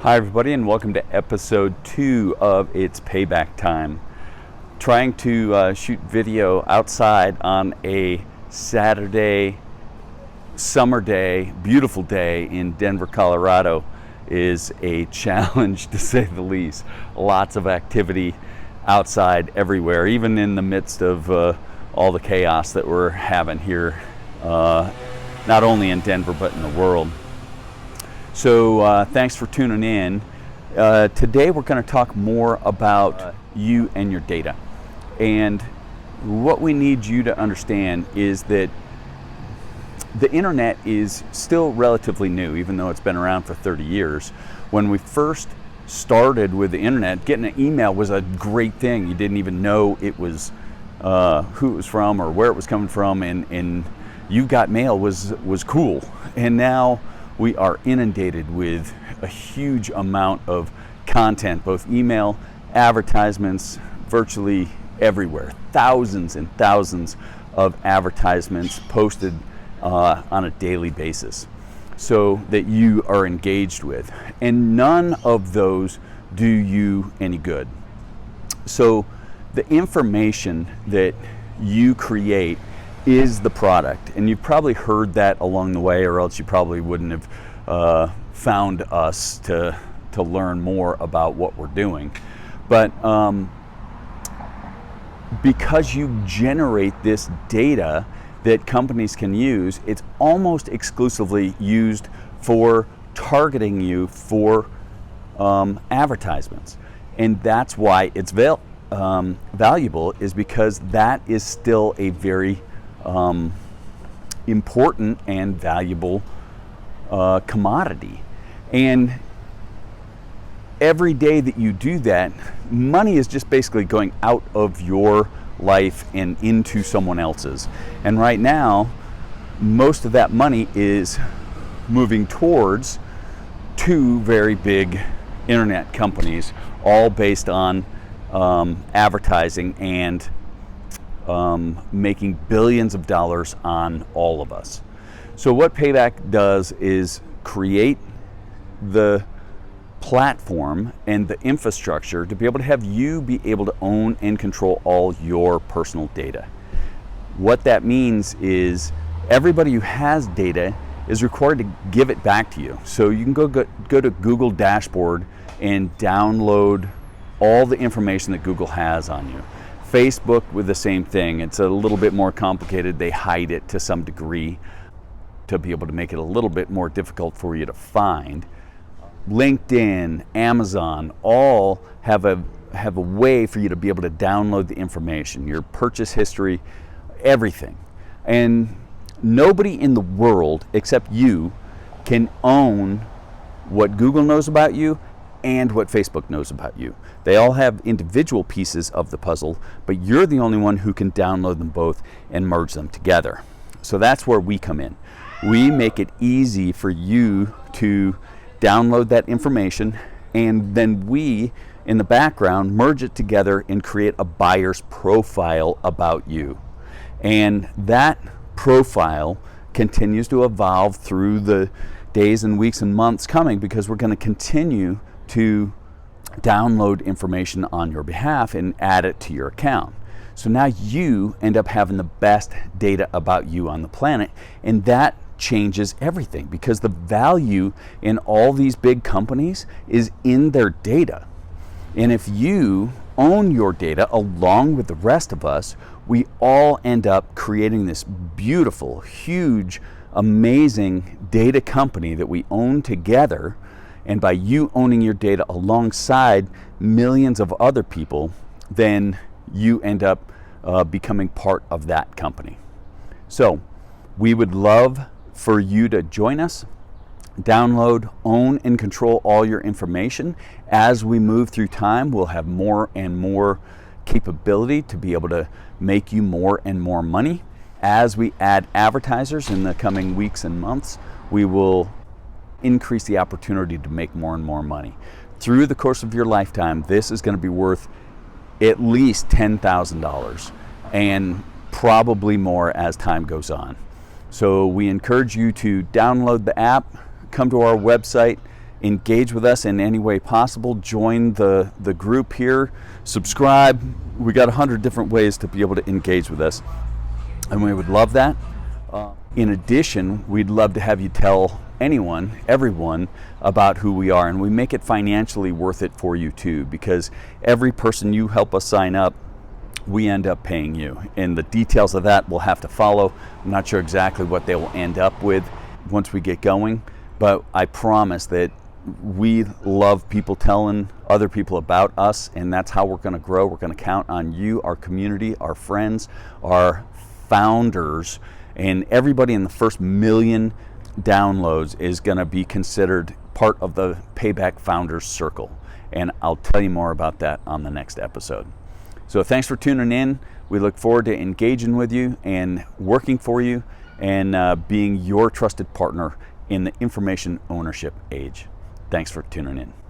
Hi everybody, and welcome to episode 2 of It's Payback Time. Trying to shoot video outside on a Saturday, summer day, beautiful day in Denver, Colorado is a challenge to say the least. Lots of activity outside everywhere, even in the midst of all the chaos that we're having here, not only in Denver but in the world. So thanks for tuning in. Today we're going to talk more about you and your data. And what we need you to understand is that the internet is still relatively new, even though it's been around for 30 years. When we first started with the internet, getting an email was a great thing. You didn't even know it was who it was from or where it was coming from, and you got mail was cool. And now we are inundated with a huge amount of content, both email, advertisements, virtually everywhere. Thousands and thousands of advertisements posted on a daily basis so that you are engaged with. And none of those do you any good. So the information that you create is the product, and you've probably heard that along the way, or else you probably wouldn't have found us to learn more about what we're doing. But because you generate this data that companies can use, it's almost exclusively used for targeting you for advertisements, and that's why it's valuable, is because that is still a very important and valuable commodity. And every day that you do that, money is just basically going out of your life and into someone else's. And right now, most of that money is moving towards two very big internet companies, all based on advertising and making billions of dollars on all of us. So what Payback does is create the platform and the infrastructure to be able to have you be able to own and control all your personal data. What that means is everybody who has data is required to give it back to you. So you can go to Google Dashboard and download all the information that Google has on you. Facebook with the same thing. It's a little bit more complicated. They hide it to some degree to be able to make it a little bit more difficult for you to find. LinkedIn, Amazon, all have a way for you to be able to download the information, your purchase history, everything. And nobody in the world except you can own what Google knows about you and what Facebook knows about you. They all have individual pieces of the puzzle, but you're the only one who can download them both and merge them together. So that's where we come in. We make it easy for you to download that information, and then we, in the background, merge it together and create a buyer's profile about you. And that profile continues to evolve through the days and weeks and months coming, because we're going to continue to download information on your behalf and add it to your account. So now you end up having the best data about you on the planet, and that changes everything, because the value in all these big companies is in their data. And if you own your data along with the rest of us, we all end up creating this beautiful, huge, amazing data company that we own together. And by you owning your data alongside millions of other people, then you end up becoming part of that company. So we would love for you to join us, download, own, and control all your information. As we move through time, we'll have more and more capability to be able to make you more and more money. As we add advertisers in the coming weeks and months, we will increase the opportunity to make more and more money. Through the course of your lifetime, this is going to be worth at least $10,000, and probably more as time goes on. So we encourage you to download the app, come to our website, engage with us in any way possible. Join the group here, subscribe. We got 100 different ways to be able to engage with us, and we would love that. In addition, we'd love to have you tell everyone about who we are, and we make it financially worth it for you too, because every person you help us sign up, we end up paying you, and the details of that will have to follow. I'm not sure exactly what they will end up with once we get going, but I promise that we love people telling other people about us, and that's how we're going to grow. We're going to count on you, our community, our friends, our founders, and everybody in the first million downloads is going to be considered part of the Payback Founders Circle. And I'll tell you more about that on the next episode. So thanks for tuning in. We look forward to engaging with you and working for you and being your trusted partner in the information ownership age. Thanks for tuning in.